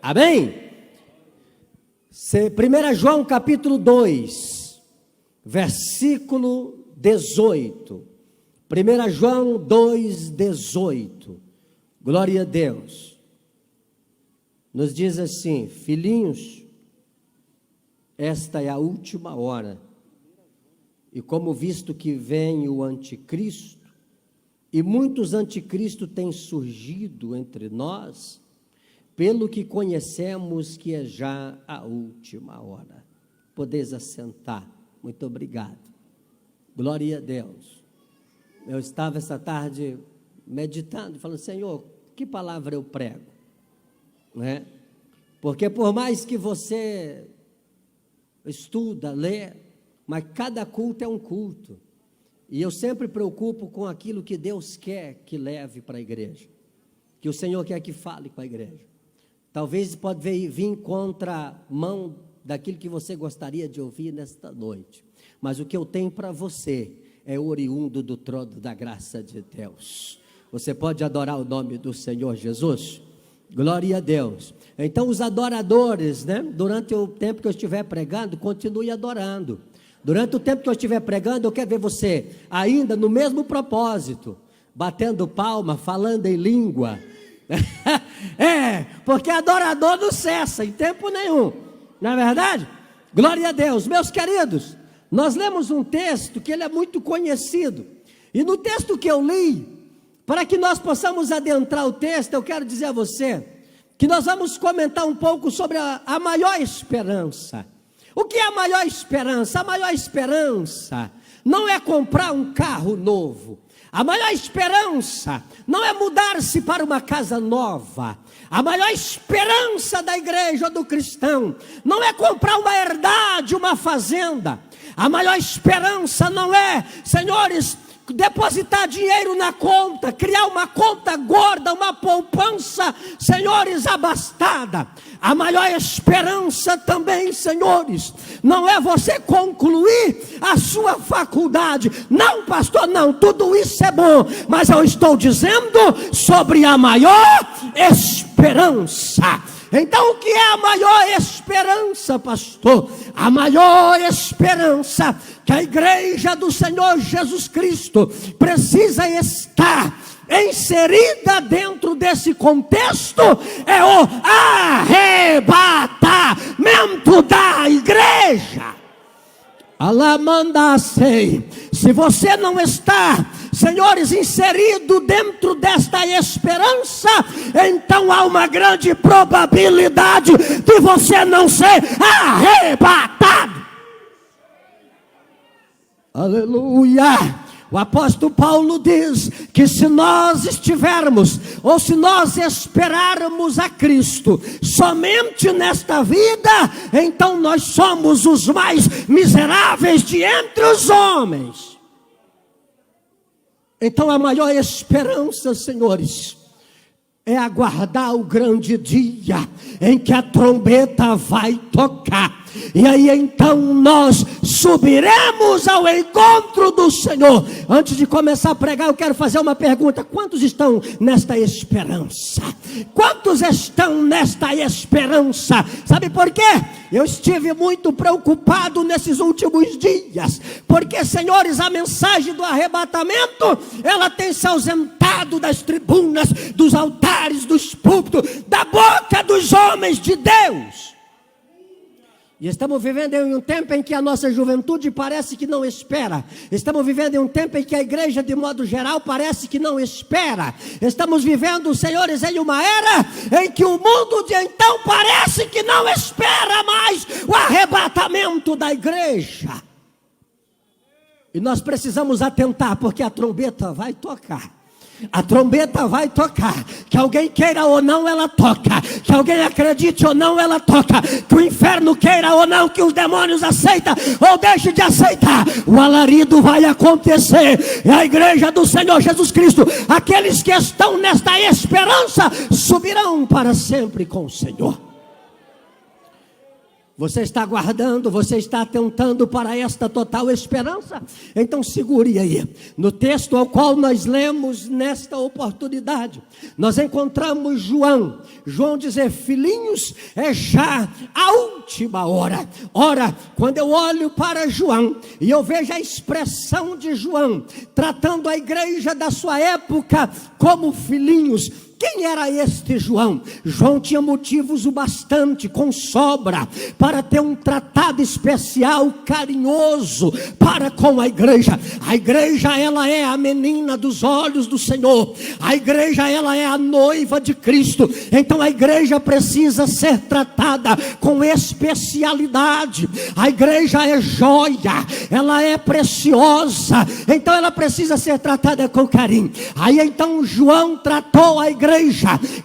Amém? 1 João capítulo 2, versículo 18. 1 João 2, 18. Glória a Deus. Nos diz assim: filhinhos, esta é a última hora. E como visto que vem o anticristo, e muitos anticristos têm surgido entre nós, pelo que conhecemos que é já a última hora. Podeis assentar. Muito obrigado. Glória a Deus. Eu estava essa tarde meditando, falando: Senhor, que palavra eu prego? Não é? Porque por mais que você estuda, lê, mas cada culto é um culto. E eu sempre preocupo com aquilo que Deus quer que leve para a igreja, que o Senhor quer que fale com a igreja. Talvez pode vir contra a mão daquilo que você gostaria de ouvir nesta noite, mas o que eu tenho para você é oriundo do trono da graça de Deus. Você pode adorar o nome do Senhor Jesus? Glória a Deus. Então os adoradores, durante o tempo que eu estiver pregando, continue adorando. Durante o tempo que eu estiver pregando, eu quero ver você ainda no mesmo propósito, batendo palma, falando em língua. Porque adorador não cessa em tempo nenhum, não é verdade? Glória a Deus. Meus queridos, nós lemos um texto que ele é muito conhecido, e no texto que eu li, para que nós possamos adentrar o texto, eu quero dizer a você que nós vamos comentar um pouco sobre a maior esperança. O que é a maior esperança? A maior esperança não é comprar um carro novo. A maior esperança não é mudar-se para uma casa nova. A maior esperança da igreja ou do cristão não é comprar uma herdade, uma fazenda. A maior esperança não é, senhores, depositar dinheiro na conta, criar uma conta gorda, uma poupança, senhores, abastada. A maior esperança também, senhores, não é você concluir a sua faculdade. Não, pastor, não, tudo isso é bom, mas eu estou dizendo sobre a maior esperança. Então, o que é a maior esperança, pastor? A maior esperança que a igreja do Senhor Jesus Cristo precisa estar inserida dentro desse contexto é o arrebatamento da igreja. Alamandassei. Se você não está, senhores, inserido dentro desta esperança, então há uma grande probabilidade de você não ser arrebatado. Aleluia. O apóstolo Paulo diz que se nós estivermos, ou se nós esperarmos a Cristo somente nesta vida, então nós somos os mais miseráveis de entre os homens. Então a maior esperança, senhores, é aguardar o grande dia em que a trombeta vai tocar. E aí então nós subiremos ao encontro do Senhor. Antes de começar a pregar, eu quero fazer uma pergunta: quantos estão nesta esperança? Quantos estão nesta esperança? Sabe por quê? Eu estive muito preocupado nesses últimos dias, porque, senhores, a mensagem do arrebatamento, ela tem se ausentado das tribunas, dos altares, dos púlpitos, da boca dos homens de Deus. E estamos vivendo em um tempo em que a nossa juventude parece que não espera. Estamos vivendo em um tempo em que a igreja, de modo geral, parece que não espera. Estamos vivendo, senhores, em uma era em que o mundo de então parece que não espera mais o arrebatamento da igreja. E nós precisamos atentar, porque a trombeta vai tocar. A trombeta vai tocar, que alguém queira ou não, ela toca, que alguém acredite ou não, ela toca, que o inferno queira ou não, que os demônios aceitem ou deixem de aceitar, o alarido vai acontecer, e a igreja do Senhor Jesus Cristo, aqueles que estão nesta esperança, subirão para sempre com o Senhor. Você está aguardando, você está atentando para esta total esperança? Então segure aí. No texto ao qual nós lemos nesta oportunidade, nós encontramos João. João dizer: filhinhos, é já a última hora. Ora, quando eu olho para João e eu vejo a expressão de João tratando a igreja da sua época como filhinhos, quem era este João? João tinha motivos o bastante, com sobra, para ter um tratado especial, carinhoso, para com a igreja. A igreja, ela é a menina dos olhos do Senhor. A igreja, ela é a noiva de Cristo. Então a igreja precisa ser tratada com especialidade. A igreja é joia, ela é preciosa, então ela precisa ser tratada com carinho. Aí então João tratou a igreja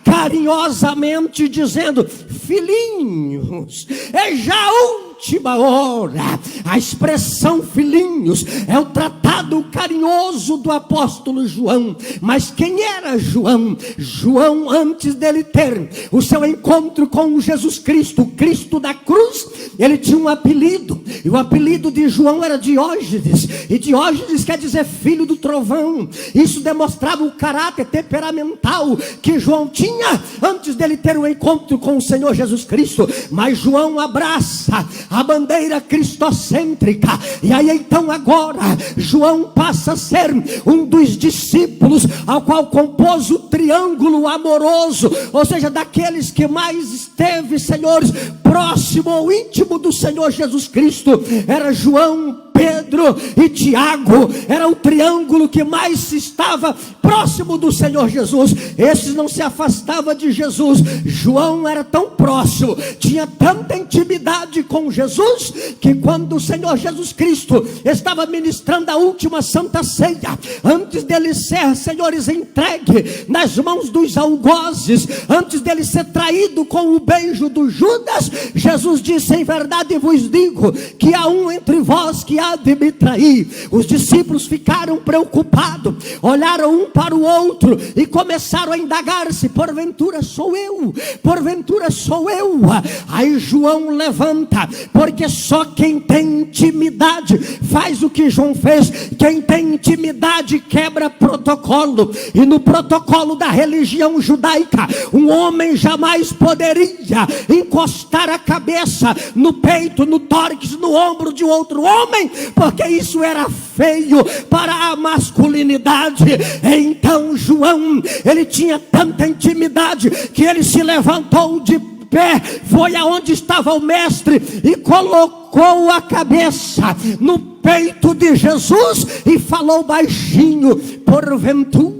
carinhosamente, dizendo: filhinhos, é já a última hora. A expressão filhinhos é o tratado carinhoso do apóstolo João. Mas quem era João? João, antes dele ter o seu encontro com Jesus Cristo, o Cristo da cruz, ele tinha um apelido, e o apelido de João era Diógenes, e Diógenes quer dizer filho do trovão. Isso demonstrava o caráter temperamental que João tinha antes dele ter o encontro com o Senhor Jesus Cristo. Mas João abraça a bandeira cristocêntrica, e aí então agora João passa a ser um dos discípulos ao qual compôs o triângulo amoroso, ou seja, daqueles que mais esteve, senhores, próximo ou íntimo do Senhor Jesus Cristo. Era João, Pedro e Tiago. Era o triângulo que mais estava próximo do Senhor Jesus. Esses não se afastavam de Jesus. João era tão próximo, tinha tanta intimidade com Jesus, que quando o Senhor Jesus Cristo estava ministrando a última santa ceia, antes dele ser, senhores, entregue nas mãos dos algozes, antes dele ser traído com o beijo do Judas, Jesus disse: em verdade vos digo que há um entre vós que há de me trair. Os discípulos ficaram preocupados, olharam um para o outro e começaram a indagar-se: porventura sou eu? Porventura sou eu? Aí João levanta, porque só quem tem intimidade faz o que João fez. Quem tem intimidade quebra protocolo, e no protocolo da religião judaica, um homem jamais poderia encostar a cabeça no peito, no tórax, no ombro de outro homem, porque isso era feio para a masculinidade. Então João, ele tinha tanta intimidade que ele se levantou de pé, foi aonde estava o mestre e colocou a cabeça no peito de Jesus e falou baixinho: porventura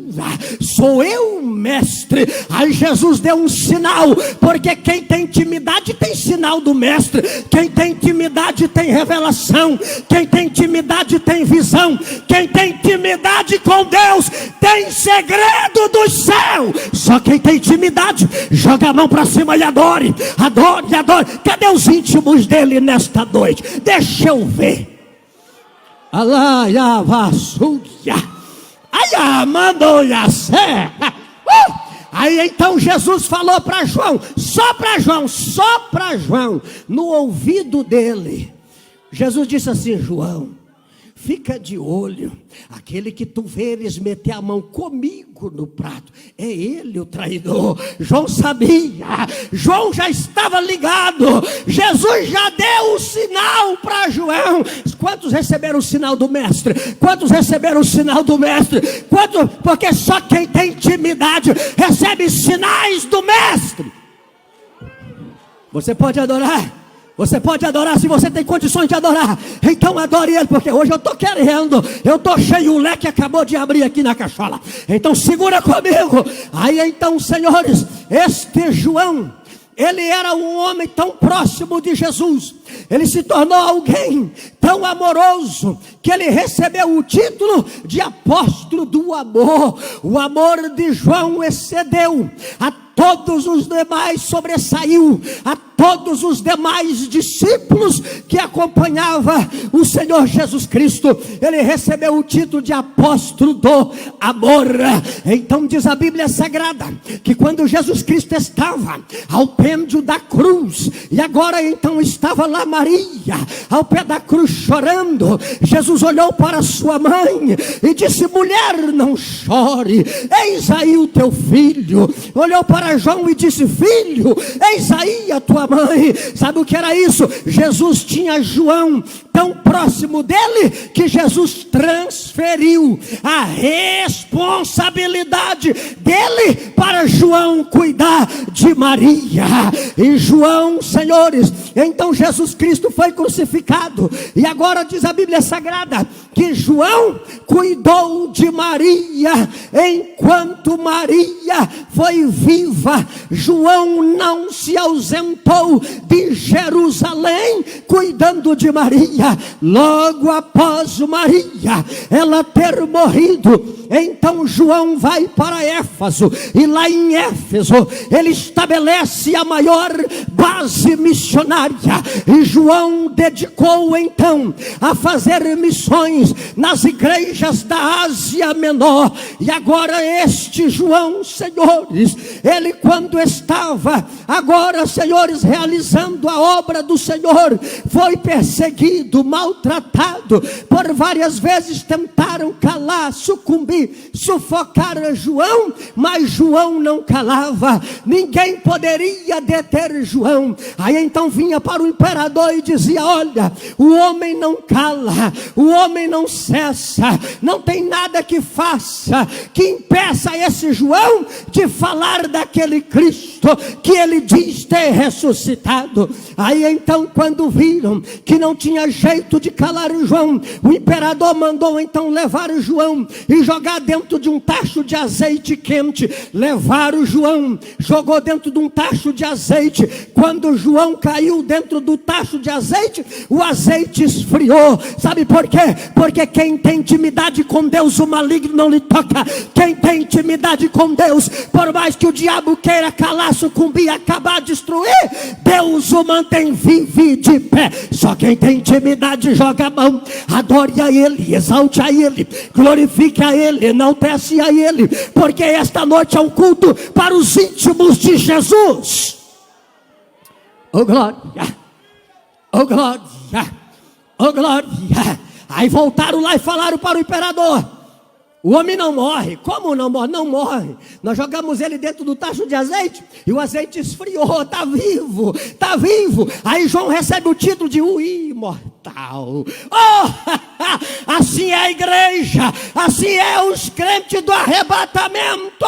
sou eu, mestre? Aí Jesus deu um sinal, porque quem tem intimidade tem sinal do mestre. Quem tem intimidade tem revelação. Quem tem intimidade tem visão. Quem tem intimidade com Deus tem segredo do céu. Só quem tem intimidade joga a mão para cima e adore, adore, adore. Cadê os íntimos dele nesta noite? Deixa eu ver. Alaia vassuia. Ai, mandou a sé. Aí então Jesus falou para João, só para João, no ouvido dele. Jesus disse assim: João, fica de olho, aquele que tu veres meter a mão comigo no prato, é ele o traidor. João sabia, João já estava ligado, Jesus já deu o sinal para João. Quantos receberam o sinal do mestre? Quantos receberam o sinal do mestre? Quantos? Porque só quem tem intimidade recebe sinais do mestre. Você pode adorar. Você pode adorar se você tem condições de adorar. Então adore ele, porque hoje eu estou querendo. Eu estou cheio, o leque acabou de abrir aqui na cachola. Então segura comigo. Aí então, senhores, este João, ele era um homem tão próximo de Jesus. Ele se tornou alguém tão amoroso que ele recebeu o título de apóstolo do amor. O amor de João excedeu a todos os demais sobressaiu, a todos os demais discípulos que acompanhavam o Senhor Jesus Cristo, ele recebeu o título de apóstolo do amor. Então diz a Bíblia Sagrada, que quando Jesus Cristo estava ao pêndulo da cruz, e agora então estava lá Maria, ao pé da cruz chorando, Jesus olhou para sua mãe e disse: mulher, não chore, eis aí o teu filho. Olhou para João e disse: filho, eis aí a tua mãe. Sabe o que era isso? Jesus tinha João tão próximo dele, que Jesus transferiu a responsabilidade dele para João cuidar de Maria. E João, senhores, então Jesus Cristo foi crucificado, e agora diz a Bíblia Sagrada que João cuidou de Maria enquanto Maria foi viva. João não se ausentou de Jerusalém cuidando de Maria. Logo após Maria ela ter morrido, então João vai para Éfeso, e lá em Éfeso ele estabelece a maior base missionária, e João dedicou então a fazer missões nas igrejas da Ásia Menor. E agora este João, senhores, ele quando estava agora, senhores, realizando a obra do Senhor, foi perseguido, maltratado, por várias vezes tentaram calar, sucumbir, sufocar João, mas João não calava, ninguém poderia deter João. Aí então vinha para o imperador e dizia: olha, o homem não cala, o homem não cessa, não tem nada que faça que impeça esse João de falar daquele Cristo que ele diz ter ressuscitado. Aí então, quando viram que não tinha jeito de calar João, o imperador mandou então levar o João e jogar dentro de um tacho de azeite quente. Levaram o João, jogou dentro de um tacho de azeite. Quando João caiu dentro do tacho de azeite, o azeite esfriou. Sabe por quê? Porque quem tem intimidade com Deus, o maligno não lhe toca. Quem tem intimidade com Deus, por mais que o diabo queira calar, sucumbir, acabar, destruir, Deus o mantém vivo e de pé. Só quem tem intimidade joga a mão, adore a Ele, exalte a Ele, glorifique a Ele, enaltece a Ele, porque esta noite é um culto para os íntimos de Jesus. Oh glória, oh glória, oh glória. Aí voltaram lá e falaram para o imperador: o homem não morre. Como não morre? Não morre. Nós jogamos ele dentro do tacho de azeite e o azeite esfriou. Está vivo, está vivo. Aí João recebe o título de o imortal. Oh, assim é a igreja, assim é os crentes do arrebatamento.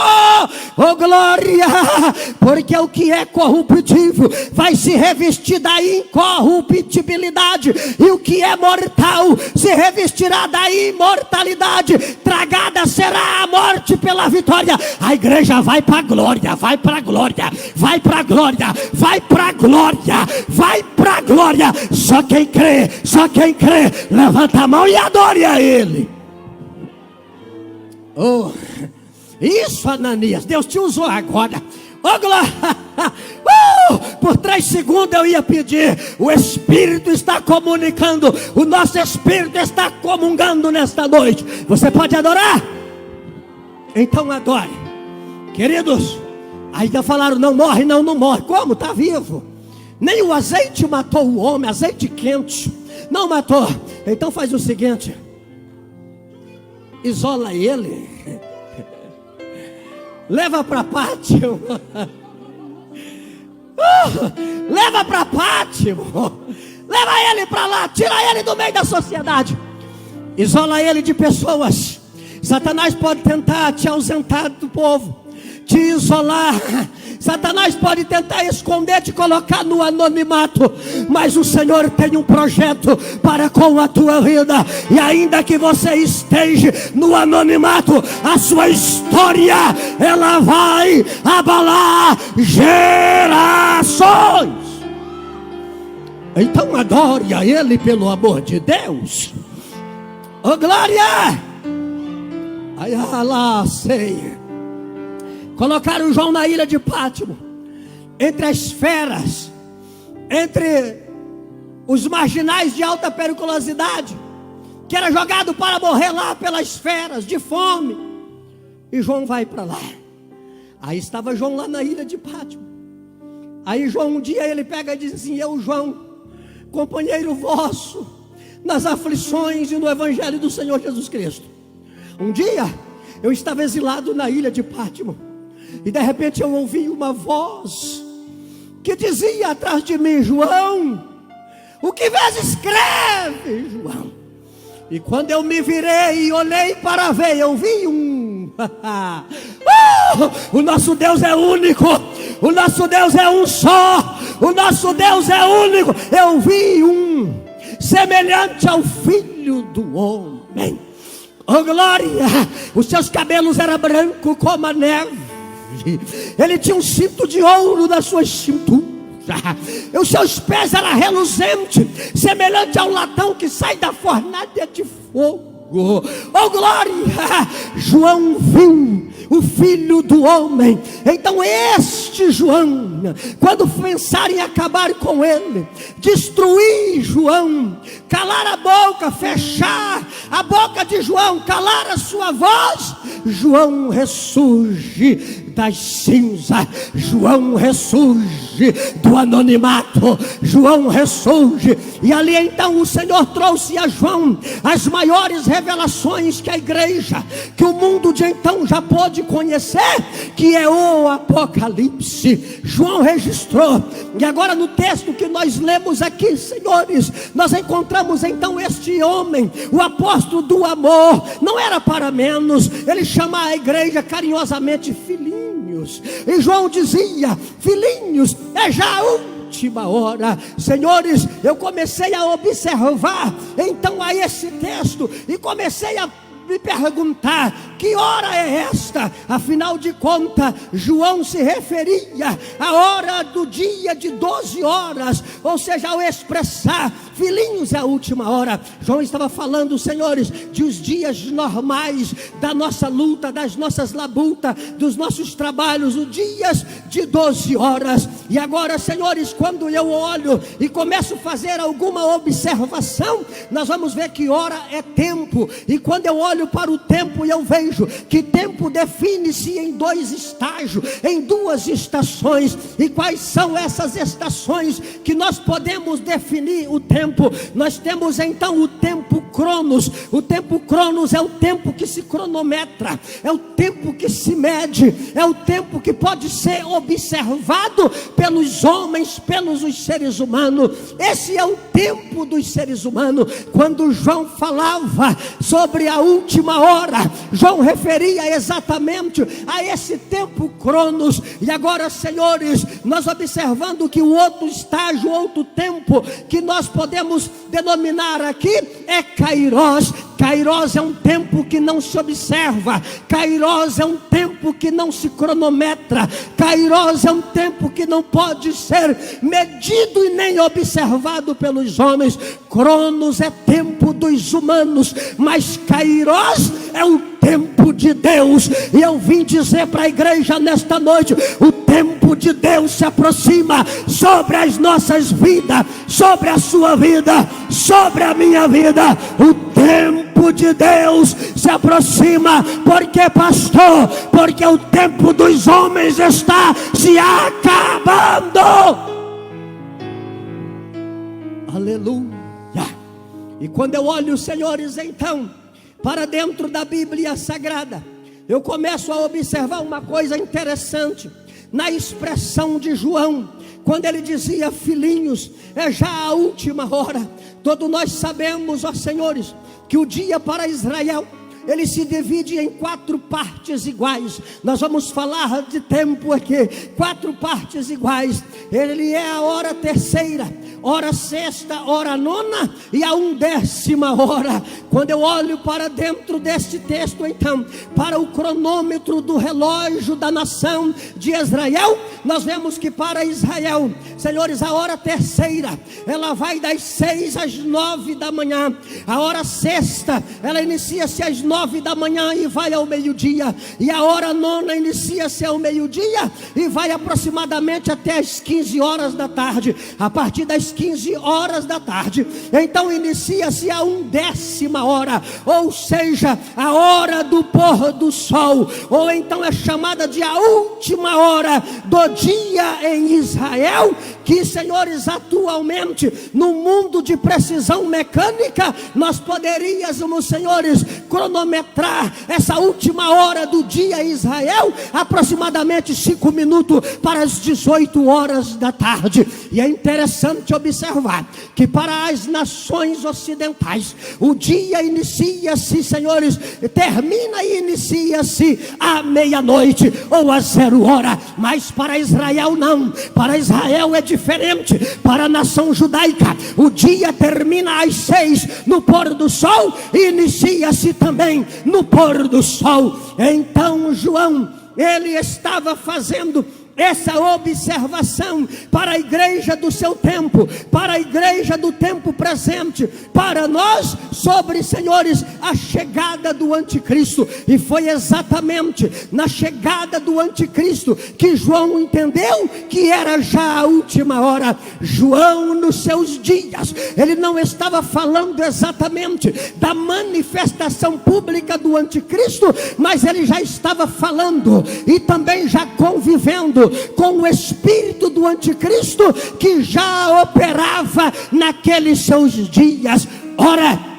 Oh glória, porque o que é corruptível vai se revestir da incorruptibilidade, e o que é mortal se revestirá da imortalidade. Tragada será a morte pela vitória. A igreja vai para a glória, vai para a glória, vai para a glória, vai para a glória, vai para a glória. Só quem crê, só quem crê, levanta a mão e adore a Ele. Oh, isso, Ananias, Deus te usou agora. Oh glória. Por 3 segundos eu ia pedir. O Espírito está comunicando, o nosso Espírito está comungando nesta noite. Você pode adorar? Então adore. Queridos, ainda falaram: não morre. Não, não morre. Como? Está vivo. Nem o azeite matou o homem, azeite quente não matou. Então faz o seguinte: isola ele, leva para Pátimo, leva para Pátimo, leva ele para lá, tira ele do meio da sociedade, isola ele de pessoas. Satanás pode tentar te ausentar do povo, te isolar. Satanás pode tentar esconder, te colocar no anonimato, mas o Senhor tem um projeto para com a tua vida. E ainda que você esteja no anonimato, a sua história, ela vai abalar gerações. Então adore a Ele pelo amor de Deus. Oh glória! Ai, lá, sei. Colocaram João na ilha de Pátimo, entre as feras, entre os marginais de alta periculosidade, que era jogado para morrer lá pelas feras, de fome. E João vai para lá. Aí estava João lá na ilha de Pátimo. Aí João, um dia ele pega e diz assim: eu, João, companheiro vosso nas aflições e no evangelho do Senhor Jesus Cristo. Um dia eu estava exilado na ilha de Pátimo, e de repente eu ouvi uma voz que dizia atrás de mim: João, o que vês escreve, João. E quando eu me virei e olhei para ver, eu vi o nosso Deus é único, o nosso Deus é um só, o nosso Deus é único. Eu vi semelhante ao Filho do Homem. Oh glória! Os seus cabelos eram brancos como a neve. Ele tinha um cinto de ouro na sua cintura. Os seus pés eram reluzentes, semelhante ao latão que sai da fornalha de fogo. Oh glória! João viu o Filho do Homem. Então este João, quando pensarem em acabar com ele, destruir João, calar a boca, fechar a boca de João, calar a sua voz, João ressurge das cinzas. João ressurge do anonimato. João ressurge. E ali então o Senhor trouxe a João as maiores revelações que a igreja, que o mundo de então já pôde conhecer, que é o Apocalipse. João registrou. E agora no texto que nós lemos aqui, senhores, nós encontramos então este homem, o apóstolo do amor. Não era para menos, ele chama a igreja carinhosamente filhinhos. E João dizia: filhinhos, é já a última hora. Senhores, eu comecei a observar então a esse texto e comecei a me perguntar: que hora é esta? Afinal de contas, João se referia à hora do dia de 12 horas, ou seja, ao expressar filhinhos é a última hora. João estava falando, senhores, de os dias normais da nossa luta, das nossas labutas, dos nossos trabalhos, os dias de 12 horas. E agora, senhores, quando eu olho e começo a fazer alguma observação, nós vamos ver que hora é tempo. E quando eu olho para o tempo, eu vejo que tempo define-se em dois estágios, em duas estações. E quais são essas estações que nós podemos definir o tempo? Nós temos então o tempo cronos. O tempo cronos é o tempo que se cronometra, é o tempo que se mede, é o tempo que pode ser observado pelos homens, pelos os seres humanos. Esse é o tempo dos seres humanos. Quando João falava sobre a última hora, João referia exatamente a esse tempo cronos. E agora, senhores, nós observando que o outro estágio, outro tempo que nós podemos denominar aqui é Kairos. Kairos é um tempo que não se observa. Kairos é um tempo que não se cronometra. Kairos é um tempo que não pode ser medido e nem observado pelos homens. Cronos é tempo dos humanos, mas Kairos é o tempo de Deus. E eu vim dizer para a igreja nesta noite: o tempo de Deus se aproxima sobre as nossas vidas, sobre a sua vida, sobre a minha vida. O tempo de Deus se aproxima. Porque, pastor? Porque o tempo dos homens está se acabando. Aleluia. E quando eu olho, senhores, então para dentro da Bíblia Sagrada, eu começo a observar uma coisa interessante na expressão de João, quando ele dizia: filhinhos, é já a última hora. Todos nós sabemos, ó senhores, que o dia para Israel, ele se divide em 4 partes iguais. Nós vamos falar de tempo aqui, 4 partes iguais. Ele é a hora terceira, hora sexta, hora nona e a 1/10 hora. Quando eu olho para dentro deste texto, então, para o cronômetro do relógio da nação de Israel, nós vemos que para Israel, senhores, a hora terceira, ela vai das 6 às 9 da manhã. A hora sexta, ela inicia-se às 9 da manhã e vai ao meio-dia. E a hora nona inicia-se ao meio-dia e vai aproximadamente até as 15 horas da tarde. A partir das 15 horas da tarde, então inicia-se a 1/10 hora, ou seja, a hora do pôr do sol, ou então é chamada de a última hora do dia em Israel, que, senhores, atualmente no mundo de precisão mecânica, nós poderíamos, senhores, cronometrar essa última hora do dia em Israel, aproximadamente 5 minutos para as 18 horas da tarde. E é interessante observar que para as nações ocidentais, o dia inicia-se, senhores, termina e inicia-se à meia-noite ou a 0 hora, mas para Israel não. Para Israel é diferente. Para a nação judaica, o dia termina às 6 no pôr do sol e inicia-se também no pôr do sol. Então João, ele estava fazendo essa observação para a igreja do seu tempo, para a igreja do tempo presente, para nós, sobre, senhores, a chegada do anticristo. E foi exatamente na chegada do anticristo que João entendeu que era já a última hora. João, nos seus dias, ele não estava falando exatamente da manifestação pública do anticristo, mas ele já estava falando e também já convivendo com o espírito do anticristo que já operava naqueles seus dias. Ora,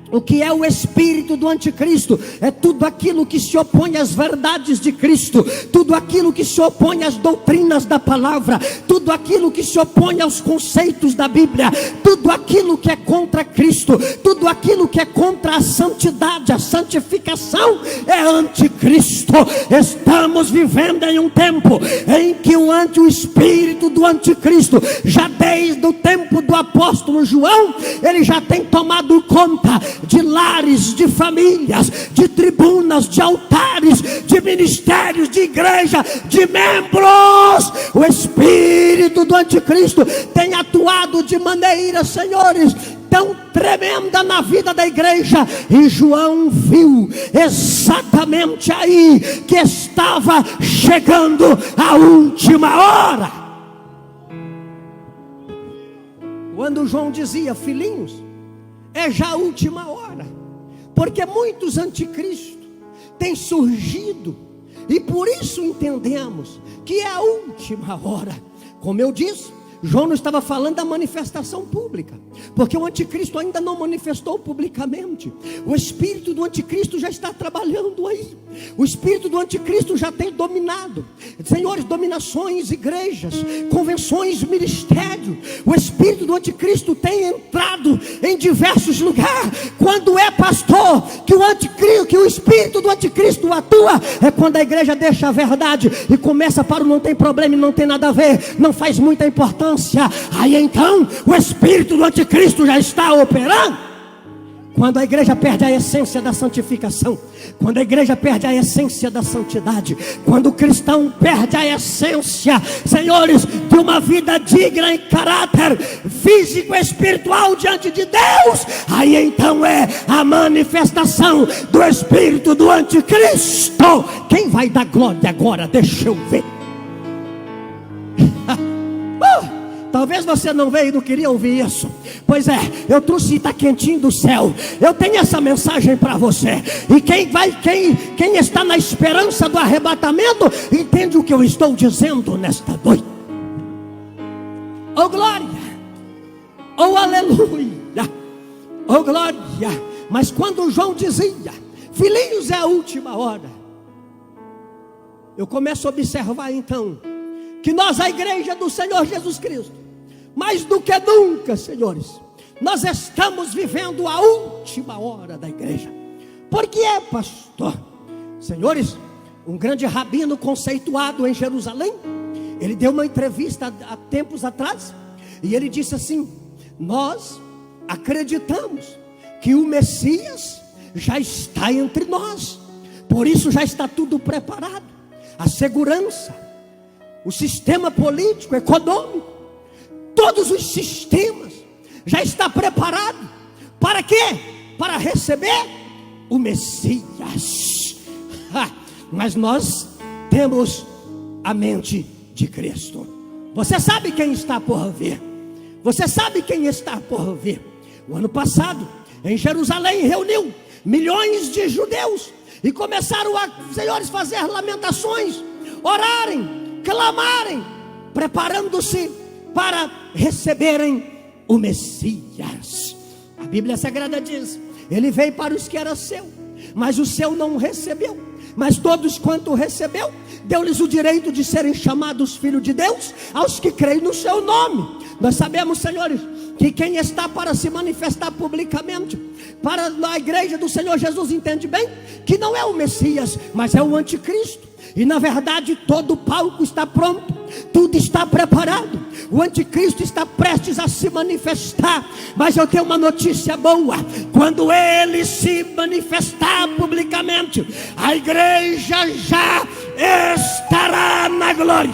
o que é o espírito do anticristo? É tudo aquilo que se opõe às verdades de Cristo, tudo aquilo que se opõe às doutrinas da palavra, tudo aquilo que se opõe aos conceitos da Bíblia, tudo aquilo que é contra Cristo, tudo aquilo que é contra a santidade, a santificação, é anticristo. Estamos vivendo em um tempo em que o espírito do anticristo, já desde o tempo do apóstolo João, ele já tem tomado conta de lares, de famílias, de tribunas, de altares, de ministérios, de igreja, de membros. O espírito do anticristo tem atuado de maneira, senhores, tão tremenda na vida da igreja. E João viu exatamente aí que estava chegando a última hora. Quando João dizia: filhinhos, é já a última hora, porque muitos anticristos têm surgido, e por isso entendemos que é a última hora. Como eu disse, João não estava falando da manifestação pública, porque o anticristo ainda não manifestou publicamente. O espírito do anticristo já está trabalhando aí. O espírito do anticristo já tem dominado, senhores, dominações, igrejas, convenções, ministérios. O espírito do anticristo tem entrado em diversos lugares. Quando é, pastor, que o espírito do anticristo atua, é quando a igreja deixa a verdade e começa para o não tem problema e não tem nada a ver, não faz muita importância. Aí então o espírito do anticristo já está operando. Quando a igreja perde a essência da santificação, quando a igreja perde a essência da santidade, quando o cristão perde a essência, senhores, de uma vida digna em caráter físico e espiritual diante de Deus, aí então é a manifestação do espírito do anticristo. Quem vai dar glória agora? Deixa eu ver. Talvez você não veio e não queria ouvir isso. Pois é, eu trouxe, está quentinho do céu. Eu tenho essa mensagem para você. E quem está na esperança do arrebatamento, entende o que eu estou dizendo nesta noite. Oh glória, oh aleluia, oh glória. Mas quando João dizia: filhinhos, é a última hora, eu começo a observar então que nós, a igreja do Senhor Jesus Cristo, mais do que nunca, senhores, nós estamos vivendo a última hora da igreja. Por que é, pastor? Senhores, um grande rabino conceituado em Jerusalém, ele deu uma entrevista há tempos atrás, E ele disse assim: nós acreditamos que o Messias já está entre nós, por isso já está tudo preparado. A segurança, o sistema político, econômico, todos os sistemas já está preparado. Para quê? Para receber o Messias. Mas nós temos a mente de Cristo. Você sabe quem está por vir. Você sabe quem está por vir. O ano passado, em Jerusalém, reuniu milhões de judeus e começaram a, senhores, fazer lamentações, orarem, clamarem, preparando-se para receberem o Messias. A Bíblia Sagrada diz: ele veio para os que era seu, mas o seu não recebeu. Mas todos quanto recebeu, deu-lhes o direito de serem chamados filhos de Deus, aos que creem no seu nome. Nós sabemos, senhores, que quem está para se manifestar publicamente para a igreja do Senhor Jesus, entende bem que não é o Messias, mas é o anticristo. E na verdade todo o palco está pronto, tudo está preparado. O anticristo está prestes a se manifestar. Mas eu tenho uma notícia boa: quando ele se manifestar publicamente, a igreja já estará na glória.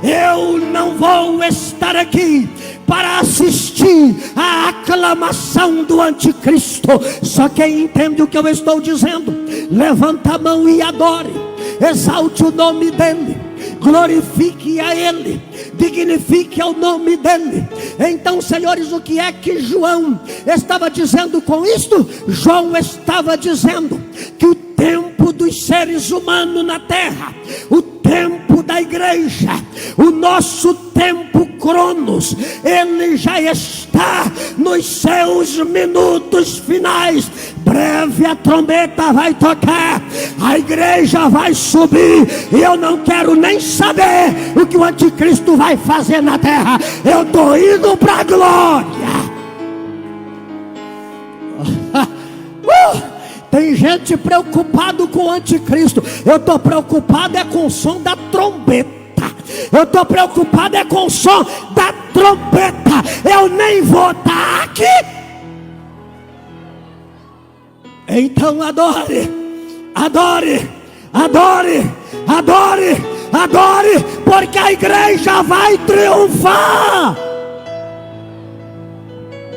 Eu não vou estar aqui para assistir à aclamação do anticristo. Só quem entende o que eu estou dizendo, levanta a mão e adore, exalte o nome dele, glorifique a ele, dignifique ao nome dele. Então, senhores, o que é que João estava dizendo com isto? João estava dizendo que o tempo dos seres humanos na terra, o tempo da igreja, o nosso tempo Cronos, ele já está nos seus minutos finais. Breve a trombeta vai tocar, a igreja vai subir, e eu não quero nem saber o que o anticristo vai fazer na terra. Eu estou indo para a glória. Tem gente preocupado com o anticristo. Eu estou preocupado é com o som da trombeta. Eu estou preocupado é com o som da trombeta. Eu nem vou estar aqui. Então adore, adore, adore, adore, adore, porque a igreja vai triunfar.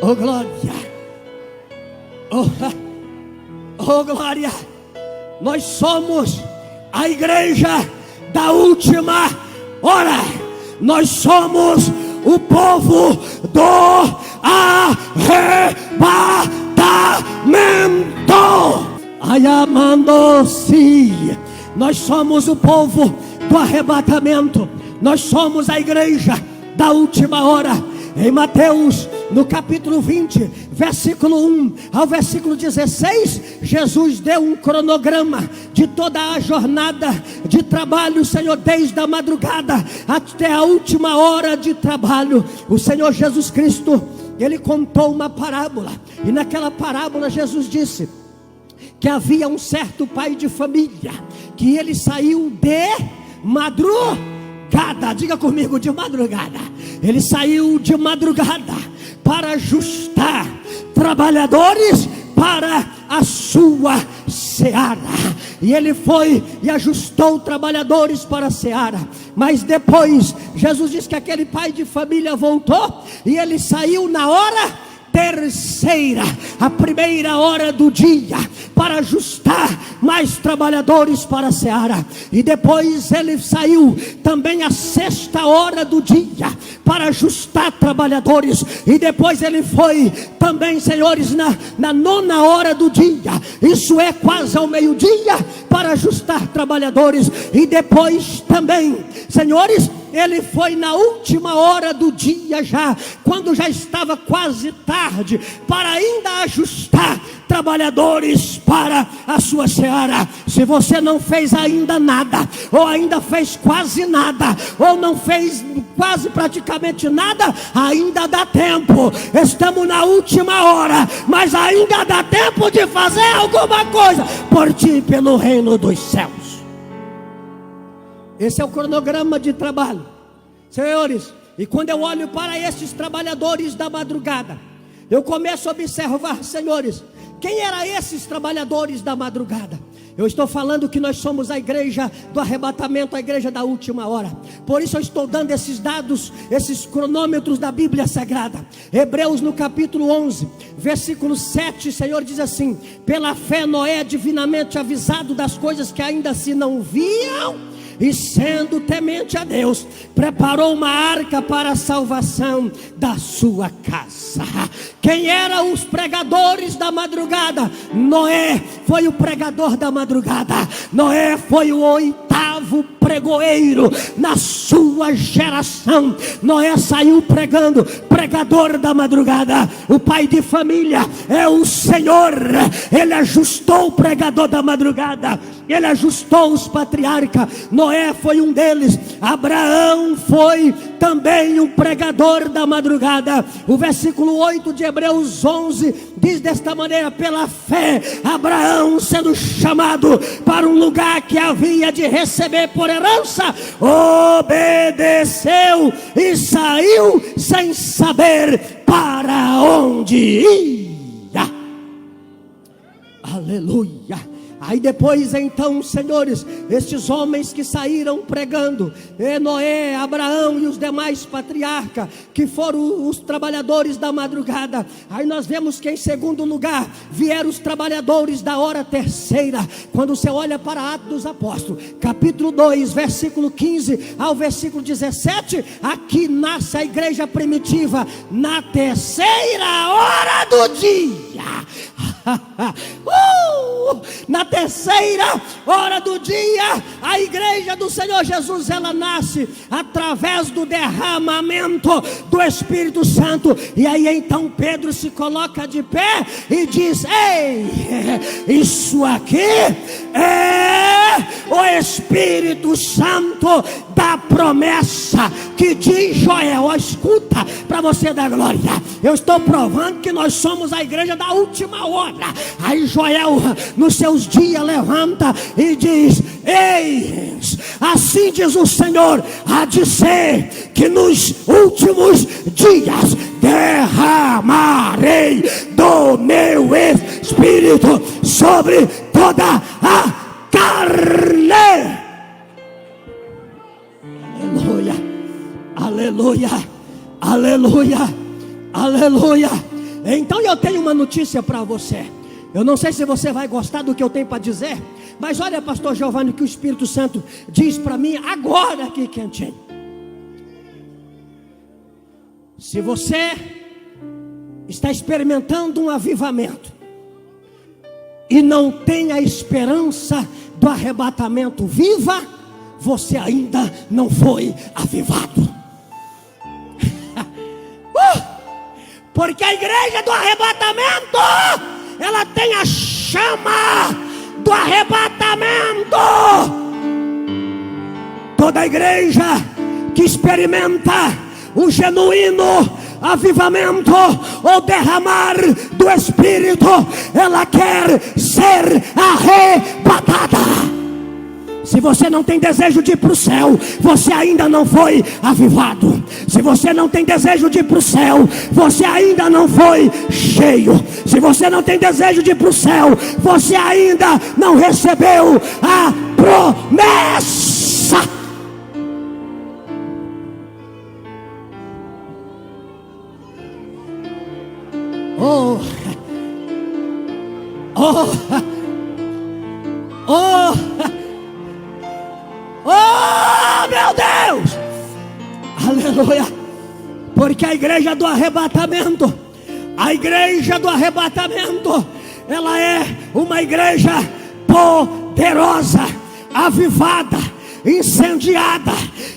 Oh glória, oh glória. Nós somos a igreja da última hora. Nós somos o povo do arrebatamento. Ayamando-se. Nós somos o povo do arrebatamento. Nós somos a igreja da última hora. Em Mateus, no capítulo 20, versículo 1 ao versículo 16, Jesus deu um cronograma de toda a jornada de trabalho, Senhor, desde a madrugada até a última hora de trabalho. O Senhor Jesus Cristo, ele contou uma parábola, e naquela parábola Jesus disse que havia um certo pai de família, que ele saiu de madrugada. Diga comigo, de madrugada. Ele saiu de madrugada para ajustar trabalhadores para a sua seara. E ele foi e ajustou trabalhadores para a seara. Mas depois Jesus disse que aquele pai de família voltou, e ele saiu na hora terceira, a primeira hora do dia, para ajustar mais trabalhadores para a seara. E depois ele saiu também à sexta hora do dia, para ajustar trabalhadores. E depois ele foi também, senhores, na nona hora do dia, isso é quase ao meio-dia, para ajustar trabalhadores. E depois também, senhores, ele foi na última hora do dia, já quando já estava quase tarde, para ainda ajustar trabalhadores para a sua seara. Se você não fez ainda nada, ou ainda fez quase nada, ou não fez quase praticamente nada, ainda dá tempo. Estamos na última hora, mas ainda dá tempo de fazer alguma coisa por ti e pelo reino dos céus. Esse é o cronograma de trabalho. Senhores, E quando eu olho para esses trabalhadores da madrugada, eu começo a observar, senhores, quem eram esses trabalhadores da madrugada? Eu estou falando que nós somos a igreja do arrebatamento, a igreja da última hora. Por isso eu estou dando esses dados, esses cronômetros da Bíblia Sagrada. Hebreus no capítulo 11, versículo 7, o Senhor diz assim: pela fé Noé, divinamente avisado das coisas que ainda se não viam, e sendo temente a Deus, preparou uma arca para a salvação da sua casa. Quem eram os pregadores da madrugada? Noé foi o pregador da madrugada. Noé foi o oitavo pregoeiro na sua geração. Noé saiu pregando, pregador da madrugada. O pai de família é o Senhor. Ele ajustou o pregador da madrugada, ele ajustou os patriarcas. Noé foi um deles. Abraão foi também um pregador da madrugada. O versículo 8 de Hebreus 11 diz desta maneira: pela fé Abraão, sendo chamado para um lugar que havia de receber por herança, obedeceu e saiu sem saber para onde ia. Aleluia. Aí depois então, senhores, estes homens que saíram pregando, Noé, Abraão e os demais patriarcas, que foram os trabalhadores da madrugada. Aí nós vemos que em segundo lugar vieram os trabalhadores da hora terceira. Quando você olha para Atos dos Apóstolos, capítulo 2, versículo 15 ao versículo 17, aqui nasce a igreja primitiva, na terceira hora do dia. Na terceira hora do dia, a igreja do Senhor Jesus, ela nasce através do derramamento do Espírito Santo. E aí então Pedro se coloca de pé e diz: ei, isso aqui é o Espírito Santo da promessa que diz Joel. Ó, escuta, para você dar glória, eu estou provando que nós somos a igreja da última hora. Aí Joel, nos seus dias, levanta e diz: eis, assim diz o Senhor, há de ser que nos últimos dias derramarei do meu Espírito sobre toda a carne. Aleluia, aleluia, aleluia, aleluia. Então eu tenho uma notícia para você. Eu não sei se você vai gostar do que eu tenho para dizer, mas olha, pastor Giovanni, que o Espírito Santo diz para mim agora aqui quentinho. Se você está experimentando um avivamento e não tem a esperança do arrebatamento viva, você ainda não foi avivado. Porque a igreja do arrebatamento, ela tem a chama do arrebatamento. Toda igreja que experimenta o genuíno avivamento ou derramar do Espírito, ela quer ser arrebatada. Se você não tem desejo de ir para o céu, você ainda não foi avivado. Se você não tem desejo de ir para o céu, você ainda não foi cheio. Se você não tem desejo de ir para o céu, você ainda não recebeu a promessa. Oh, oh, oh, oh, meu Deus, aleluia. Porque a igreja do arrebatamento, ela é uma igreja poderosa, avivada, incendiada,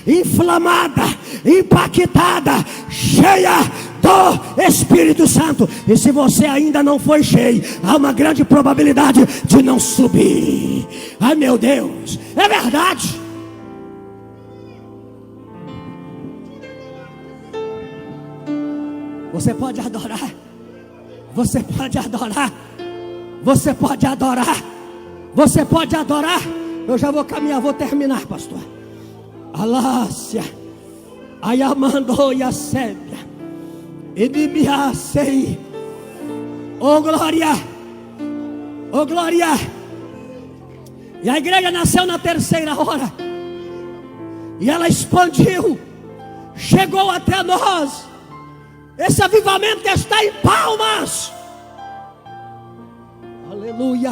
inflamada, impactada, cheia do Espírito Santo. E se você ainda não foi cheio, há uma grande probabilidade de não subir. Ai, meu Deus, é verdade. Você pode adorar, você pode adorar, você pode adorar, você pode adorar. Eu já vou caminhar, vou terminar, pastor. Alácia, Ayamando e a sébia. E bibiasei. Oh glória. Oh glória. E a igreja nasceu na terceira hora. E ela expandiu. Chegou até nós. Esse avivamento está em Palmas. Aleluia.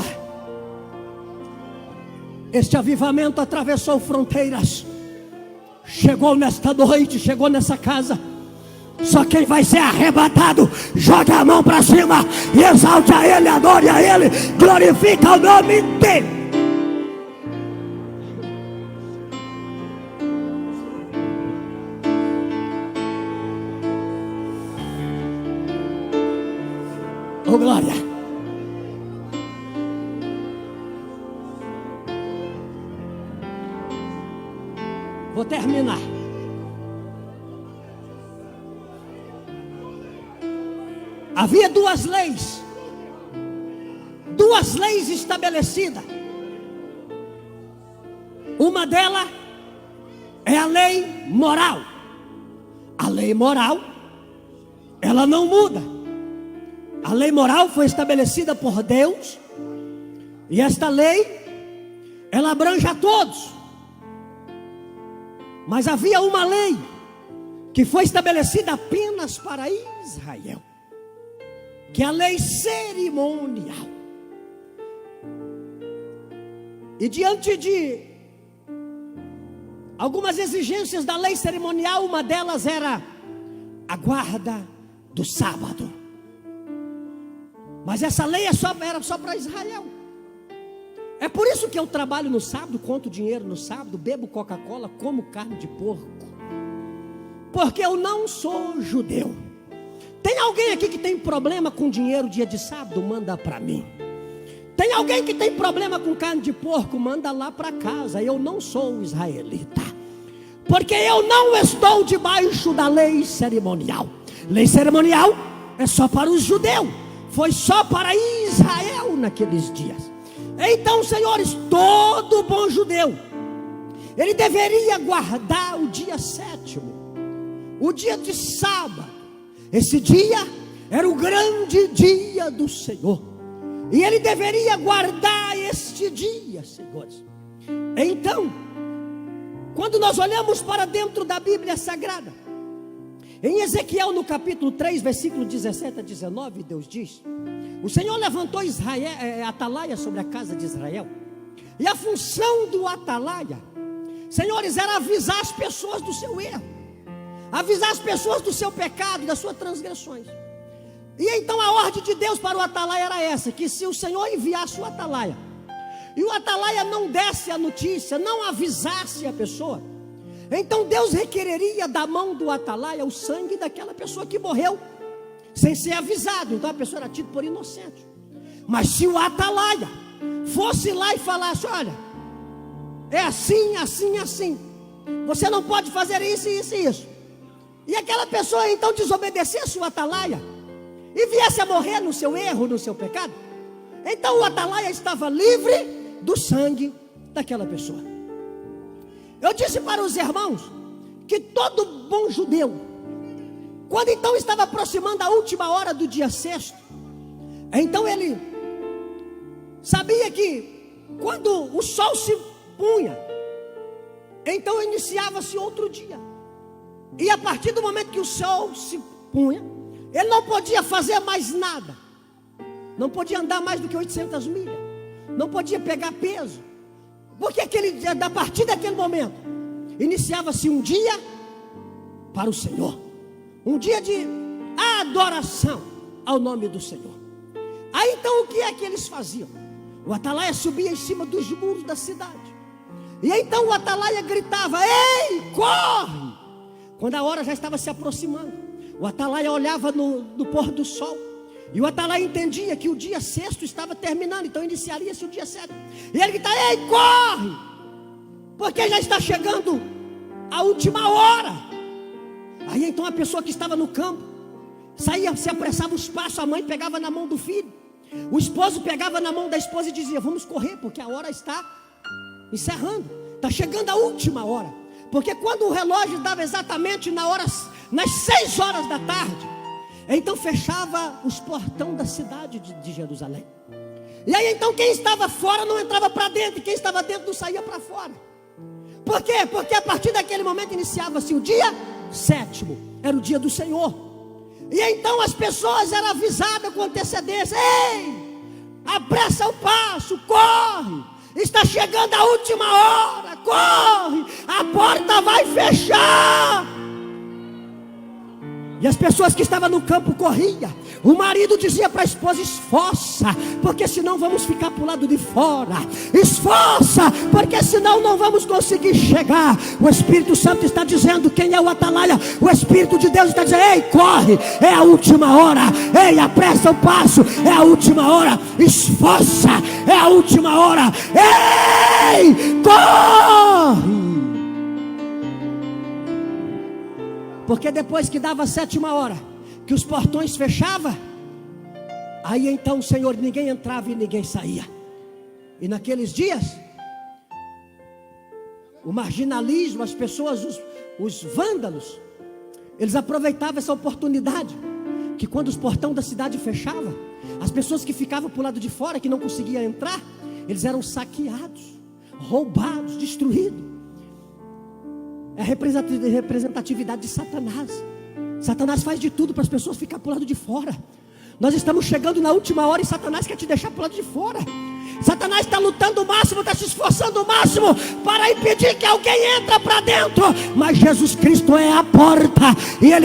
Este avivamento atravessou fronteiras. Chegou nesta noite, chegou nessa casa. Só quem vai ser arrebatado, joga a mão para cima e exalte a Ele, adore a Ele, glorifica o nome dEle. Oh glória. Vou terminar. Havia duas leis estabelecidas. Uma delas é a lei moral. A lei moral, ela não muda. A lei moral foi estabelecida por Deus. E esta lei, ela abrange a todos. Mas havia uma lei que foi estabelecida apenas para Israel, que é a lei cerimonial. E diante de algumas exigências da lei cerimonial, uma delas era a guarda do sábado. Mas essa lei era só para Israel. É por isso que eu trabalho no sábado, conto dinheiro no sábado, bebo Coca-Cola, como carne de porco. Porque eu não sou judeu. Tem alguém aqui que tem problema com dinheiro dia de sábado? Manda para mim. Tem alguém que tem problema com carne de porco? Manda lá para casa. Eu não sou israelita. Porque eu não estou debaixo da lei cerimonial. Lei cerimonial é só para os judeus. Foi só para Israel naqueles dias. Então, senhores, todo bom judeu, ele deveria guardar o dia sétimo, o dia de sábado. Esse dia era o grande dia do Senhor, e ele deveria guardar este dia, senhores. Então, quando nós olhamos para dentro da Bíblia Sagrada, em Ezequiel no capítulo 3, versículo 17 a 19, Deus diz: o Senhor levantou atalaia sobre a casa de Israel. E a função do atalaia, senhores, era avisar as pessoas do seu erro, avisar as pessoas do seu pecado, das suas transgressões. E então a ordem de Deus para o atalaia era essa: que se o Senhor enviasse o atalaia, e o atalaia não desse a notícia, não avisasse a pessoa, então Deus requereria da mão do atalaia o sangue daquela pessoa que morreu sem ser avisado. Então a pessoa era tida por inocente. Mas se o atalaia fosse lá e falasse: olha, é assim, assim, assim, você não pode fazer isso, isso e isso, e aquela pessoa então desobedecesse o atalaia e viesse a morrer no seu erro, no seu pecado, então o atalaia estava livre do sangue daquela pessoa. Eu disse para os irmãos que todo bom judeu, quando então estava aproximando a última hora do dia sexto, então ele sabia que quando o sol se punha, então iniciava-se outro dia. E a partir do momento que o sol se punha, ele não podia fazer mais nada. Não podia andar mais do que 800 milhas. Não podia pegar peso. Porque a partir daquele momento, iniciava-se um dia para o Senhor. Um dia de adoração ao nome do Senhor. Aí então o que é que eles faziam? O atalaia subia em cima dos muros da cidade. E então o atalaia gritava: ei, corre! Quando a hora já estava se aproximando, o atalaia olhava no pôr do sol. E o atalaia entendia que o dia sexto estava terminando, então iniciaria-se o dia sétimo. E ele gritava: ei, corre! Porque já está chegando a última hora. Aí então a pessoa que estava no campo saía, se apressava os passos, a mãe pegava na mão do filho, o esposo pegava na mão da esposa e dizia: vamos correr, porque a hora está encerrando, está chegando a última hora. Porque quando o relógio dava exatamente nas 6 horas da tarde, então fechava os portões da cidade de Jerusalém. E aí então quem estava fora não entrava para dentro, e quem estava dentro não saía para fora. Por quê? Porque a partir daquele momento iniciava-se o dia 7º, era o dia do Senhor. E então as pessoas eram avisadas com antecedência: ei, apressa o passo, corre, está chegando a última hora, corre, a porta vai fechar. E as pessoas que estavam no campo corriam. O marido dizia para a esposa: esforça, porque senão vamos ficar para o lado de fora. Esforça, porque senão não vamos conseguir chegar. O Espírito Santo está dizendo: quem é o atalaia? O Espírito de Deus está dizendo: ei, corre, é a última hora. Ei, apressa o passo, é a última hora. Esforça, é a última hora. Ei, corre. Porque depois que dava a 7ª hora, que os portões fechavam, aí então, Senhor, ninguém entrava e ninguém saía. E naqueles dias, o marginalismo, as pessoas, os vândalos, eles aproveitavam essa oportunidade, que quando os portões da cidade fechavam, as pessoas que ficavam para o lado de fora, que não conseguiam entrar, eles eram saqueados, roubados, destruídos. É a representatividade de Satanás. Satanás faz de tudo para as pessoas ficarem para o lado de fora. Nós estamos chegando na última hora e Satanás quer te deixar para o lado de fora. Satanás está lutando o máximo, está se esforçando o máximo para impedir que alguém entre para dentro. Mas Jesus Cristo é a porta e Ele